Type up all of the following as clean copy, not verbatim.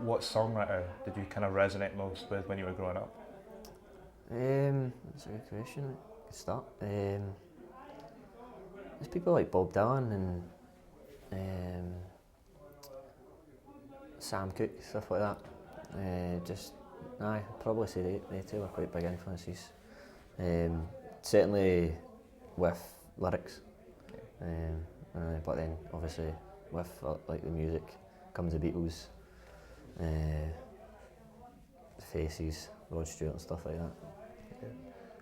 what songwriter did you kind of resonate most with when you were growing up? That's a good question. Good start. There's people like Bob Dylan and um, Sam Cooke, stuff like that. I'd probably say they two were quite big influences. Um, Certainly with lyrics, but then obviously with like the music comes the Beatles, uh, Faces, Rod Stewart and stuff like that.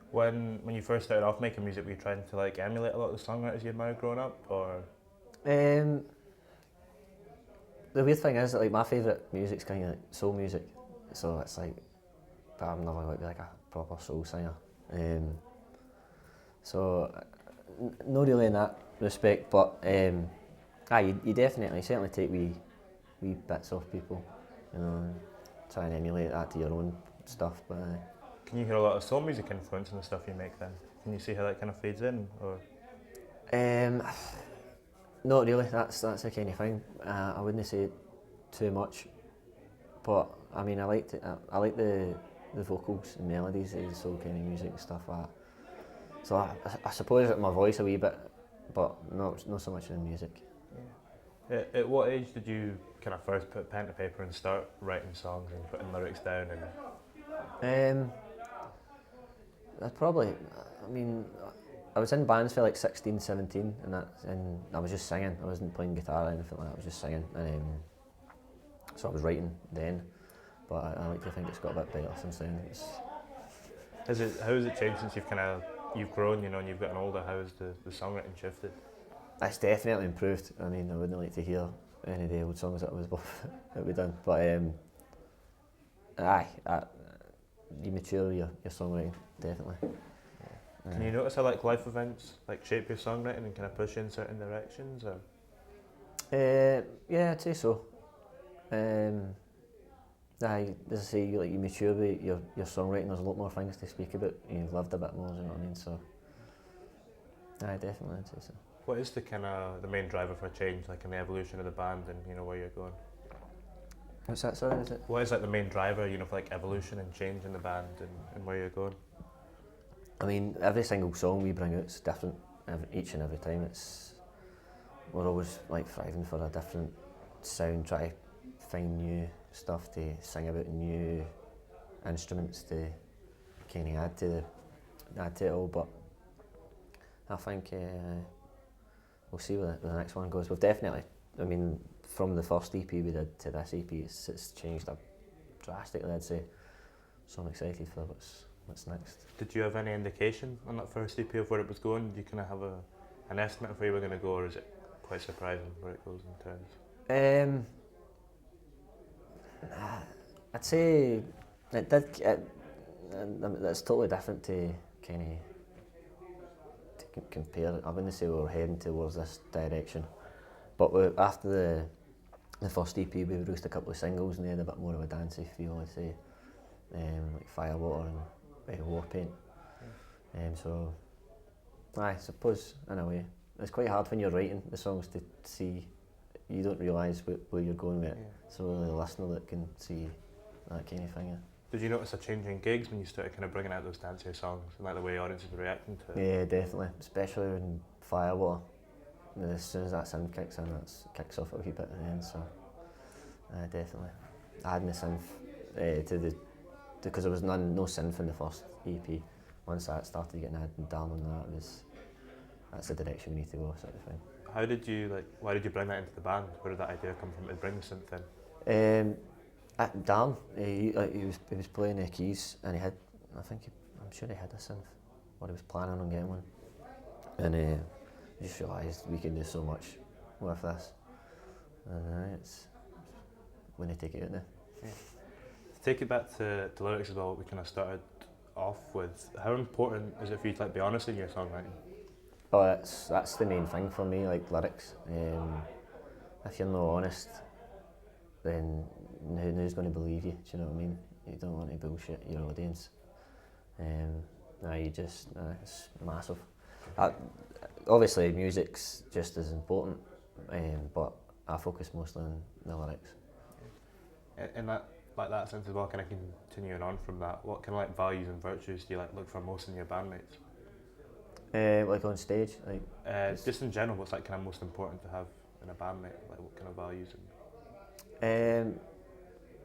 When you first started off making music, were you trying to like emulate a lot of the songwriters you admired growing up, or? Um, the weird thing is that like my favourite music's kind of like soul music, so it's like, but I'm never going to be like a proper soul singer. So not really in that respect, but you definitely certainly take wee bits off people, and try and emulate that to your own stuff. But Can you hear a lot of soul music influence in the stuff you make then? Can you see how that kind of fades in, or? um, not really. That's the kind of thing. I wouldn't say too much, but I mean I like the vocals and melodies of the soul kind of music and stuff like that. So I suppose that my voice a wee bit, but not so much in the music. At what age did you kind of first put pen to paper and start writing songs and putting lyrics down? Um, I mean, I was in bands for like 16, 17, and I was just singing. I wasn't playing guitar or anything like that. I was just singing, and so I was writing then. But I like to think it's got a bit better since then. How has it changed since you've grown, and you've gotten older? How has the songwriting shifted? It's definitely improved. I mean, I wouldn't like to hear any of the old songs that I was that we done, but you mature your songwriting definitely. Can you notice how like life events like shape your songwriting and kind of push you in certain directions? Or? Yeah, I'd say so. As I say, you mature with your songwriting. There's a lot more things to speak about. You've lived a bit more. Do you know what I mean? So, definitely, I'd say so. What is the main driver for change, like in the evolution of the band and where you're going? What's that? Sorry, is it? What is like the main driver, for like evolution and change in the band and where you're going? I mean, every single song we bring out is different. Each and every time, we're always like thriving for a different sound. Try to find new stuff to sing about, new instruments to kind of add to it all. But I think we'll see where the next one goes. We've definitely, I mean, from the first EP we did to this EP, it's changed drastically, I'd say. So I'm excited for what's next. Did you have any indication on that first EP of where it was going? Did you kind of have an estimate of where you were going to go, or is it quite surprising where it goes in terms? I'd say it did. It's totally different to kind of compare. I wouldn't say we were heading towards this direction, but after the first EP, we released a couple of singles and they had a bit more of a dancey feel, I'd say, like Firewater and Warpaint. So I suppose in a way it's quite hard when you're writing the songs to see. You don't realise where you're going with it. So only the listener that can see that kind of thing. Yeah. Did you notice a change in gigs when you started kind of bringing out those dancier songs and like the way audiences were reacting to it? Yeah, definitely. Especially in Firewater. As soon as that synth kicks in, it kicks off a wee bit at the end. So, definitely. Adding the synth because there was no synth in the first EP. Once that started getting added down on that's the direction we need to go, sort of thing. Why did you bring that into the band? Where did that idea come from to bring the synth in? Dan, he was playing the keys and I'm sure he had a synth, or he was planning on getting one. And I just realised we can do so much with this. And it's when they take it out now. Yeah. To take it back to lyrics as well, we kind of started off with, how important is it for you to be honest in your songwriting? Oh, that's the main thing for me, like lyrics. If you're not honest, then who's going to believe you? Do you know what I mean? You don't want to bullshit your audience. It's massive. Obviously, music's just as important, but I focus mostly on the lyrics. In that that sense as well, kind of continuing on from that, what kind of like values and virtues do you like look for most in your bandmates? Like on stage, like Just in general, what's like kind of most important to have in a bandmate? Like what kind of values?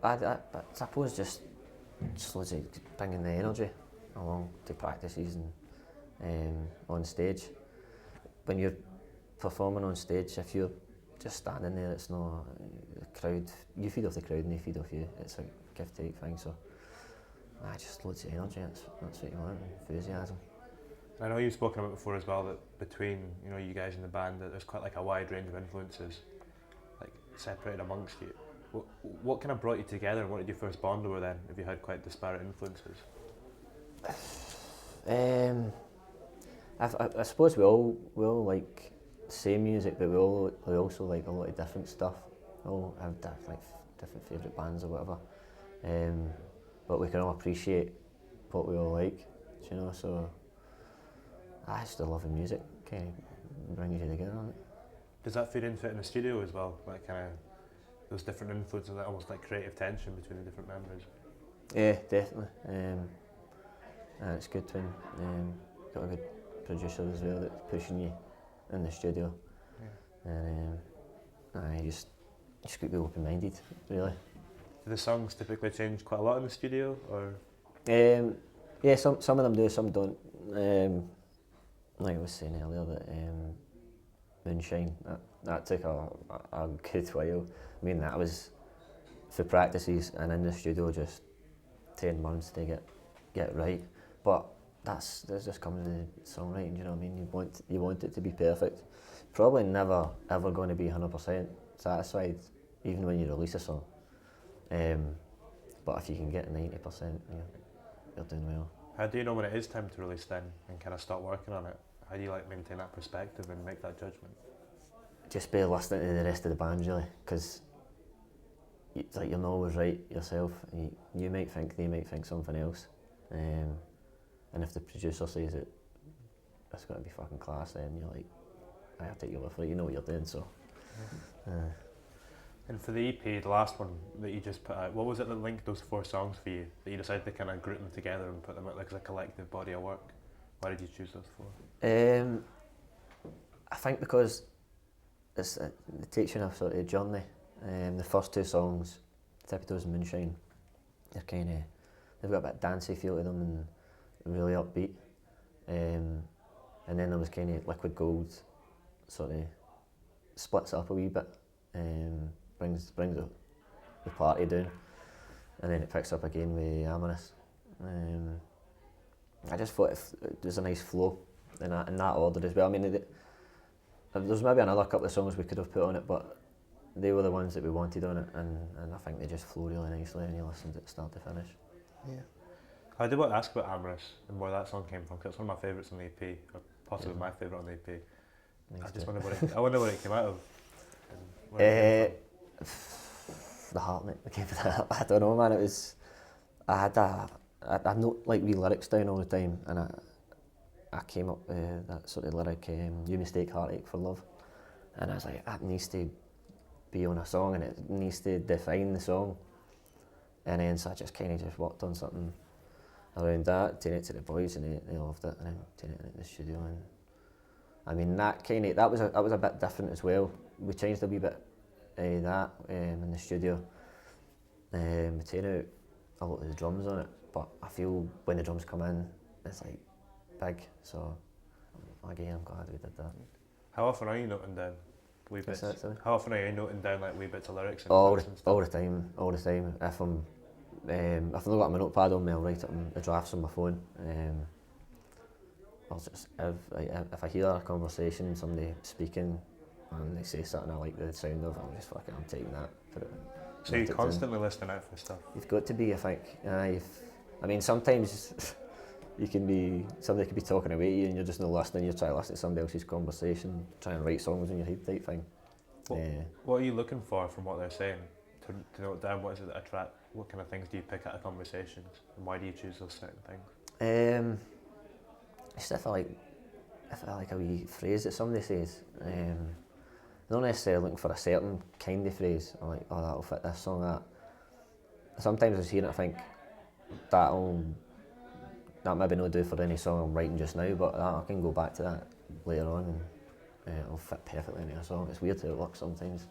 I suppose just loads of bringing the energy along to practices and on stage. When you're performing on stage, if you're just standing there, it's not the crowd. You feed off the crowd and they feed off you. It's a give take thing. So, just loads of energy. That's what you want. Enthusiasm. I know you've spoken about before as well that between you guys in the band that there's quite like a wide range of influences, like separated amongst you. What kind of brought you together, and what did you first bond over then? If you had quite disparate influences. I suppose we all like the same music, but we also like a lot of different stuff. We all have different favourite bands or whatever. But we can all appreciate what we all like, so I just love the music, kind of brings you together on it. Does that feed into it in the studio as well? Like kind of those different influences, that almost like creative tension between the different members? Yeah, definitely. It's good when got a good producer as well that's pushing you in the studio. Yeah. And you just got to be open-minded, really. Do the songs typically change quite a lot in the studio, or? Yeah, some of them do, some don't. Like I was saying earlier, that Moonshine, that took a good while. I mean, that was for practices and in the studio just 10 months to get right. But that just comes with songwriting, you know what I mean? You want it to be perfect. Probably never ever going to be 100% satisfied, even when you release a song. But if you can get 90%, you're doing well. How do you know when it is time to release then, and kind of start working on it? How do you like maintain that perspective and make that judgment? Just be listening to the rest of the band, really, because you're not always right yourself. You might think, they might think something else, and if the producer says it's got to be fucking class, then you're like, I have to take your word for it. You know what you're doing, so. And for the EP, the last one that you just put out, what was it that linked those 4 songs for you, that you decided to kind of group them together and put them out like as a collective body of work? Why did you choose those 4? I think because it takes you on a sort of journey. The first 2 songs, Tiptoes and Moonshine, they've got a bit of dancey feel to them and really upbeat. And then there was kind of Liquid Gold, sort of splits it up a wee bit, brings the party down, and then it picks up again with Amorous. I just thought there's a nice flow in that order as well. I mean, there's maybe another couple of songs we could have put on it, but they were the ones that we wanted on it, and I think they just flow really nicely when you listen to it start to finish. Yeah. I did want to ask about Amorous and where that song came from, because it's one of my favourites on the EP, or possibly my favourite on the EP. I just wonder where it came out of. The heart, mate. I don't know, man. It was. I note like wee lyrics down all the time, and I came up with that sort of lyric, "You mistake heartache for love," and I was like, that needs to be on a song, and it needs to define the song. And then so I just kind of just worked on something around that, taking it to the boys, and they loved it, and then taking it into the studio. And I mean that was a bit different as well. We changed a wee bit that in the studio. We taken out a lot of the drums on it, but I feel when the drums come in, it's like big. So again, I'm glad we did that. How often are you noting down wee bits? How often are you noting down like wee bits of lyrics and all the time. If I've not got my notepad on me, I'll write it in the drafts on my phone. I'll just if I hear a conversation, somebody speaking, and they say something I like the sound of, I'm taking that. So you're constantly listening out for stuff? You've got to be, I think. I mean, sometimes somebody could be talking away to you and you're just not listening, you're trying to listen to somebody else's conversation, try and write songs in your head type thing. What are you looking for from what they're saying? To note down, what is it that attract? What kind of things do you pick out of conversations, and why do you choose those certain things? Just if I like a wee phrase that somebody says. Not necessarily looking for a certain kind of phrase. I'm like, oh, that'll fit this song, that. sometimes I see it and I think that maybe no do for any song I'm writing just now, but I can go back to that later on and it'll fit perfectly into a song. It's weird how it works sometimes.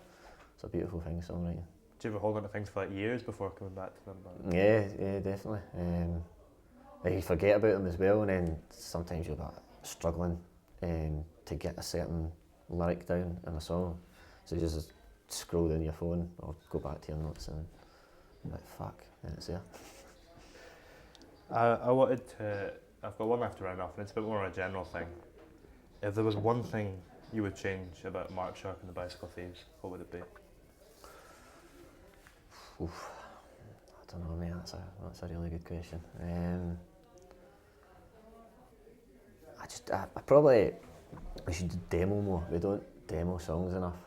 It's a beautiful thing, songwriting. Do you ever hold on to things for like years before coming back to them? Yeah, definitely. You forget about them as well, and then sometimes you're struggling to get a certain lyric down in a song. So you just scroll down your phone or go back to your notes and you're like, fuck, and it's there. I wanted to. I've got one left to round off, and it's a bit more of a general thing. If there was one thing you would change about Mark Sharp and the Bicycle Thieves, what would it be? Oof. I don't know, mate. That's a really good question. I probably we should demo more. We don't demo songs enough.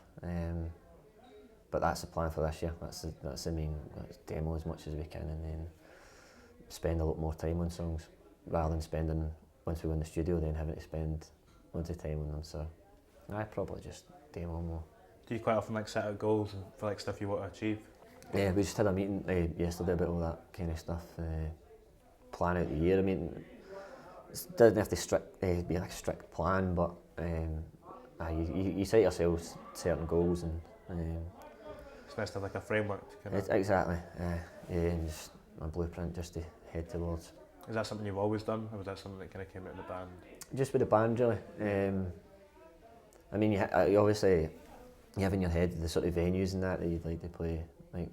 But that's the plan for this year. That's the main. Let's demo as much as we can, and then spend a lot more time on songs rather than spending, once we go in the studio, then having to spend loads of time on them. So I probably just demo more. Do you quite often like set out goals for like stuff you want to achieve? Yeah, we just had a meeting yesterday about all that kind of stuff. Plan out the year. I mean, it doesn't have to be like a strict plan, but you set yourselves certain goals and. It's nice to have like a framework to kind of. Exactly. And just a blueprint just to head towards. Is that something you've always done, or was that something that kind of came out of the band? Just with the band, really. I mean, you obviously you have in your head the sort of venues and that you'd like to play. Like,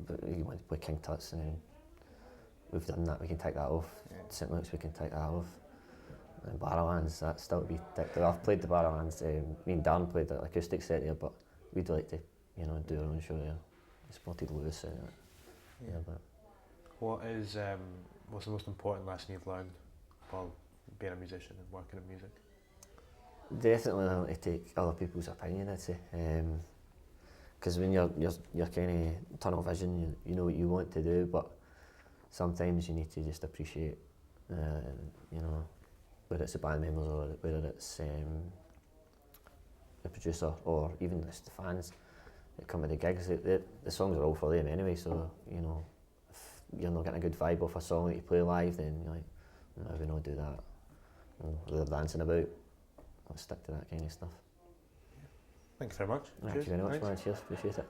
but you want to play King Tut's, and then we've done that. We can take that off. Yeah. St Luke's, we can take that off. And Barrowlands, that's still to be ticked off. I've played the Barrowlands. Me and Darren played the acoustic set there, but we'd like to, do our own show there. We spotted Lewis in it. Yeah, but. What's the most important lesson you've learned while being a musician and working in music? Definitely learn to take other people's opinion, I'd say. Because when you're kind of tunnel vision, you know what you want to do, but sometimes you need to just appreciate, whether it's the band members or whether it's the producer or even just the fans that come to the gigs. The songs are all for them anyway, so if you're not getting a good vibe off a song that you play live, then you're like, no, we don't do that. They're dancing about. Let's stick to that kind of stuff. Thank you very much. Thank you very much, man. Cheers, appreciate it.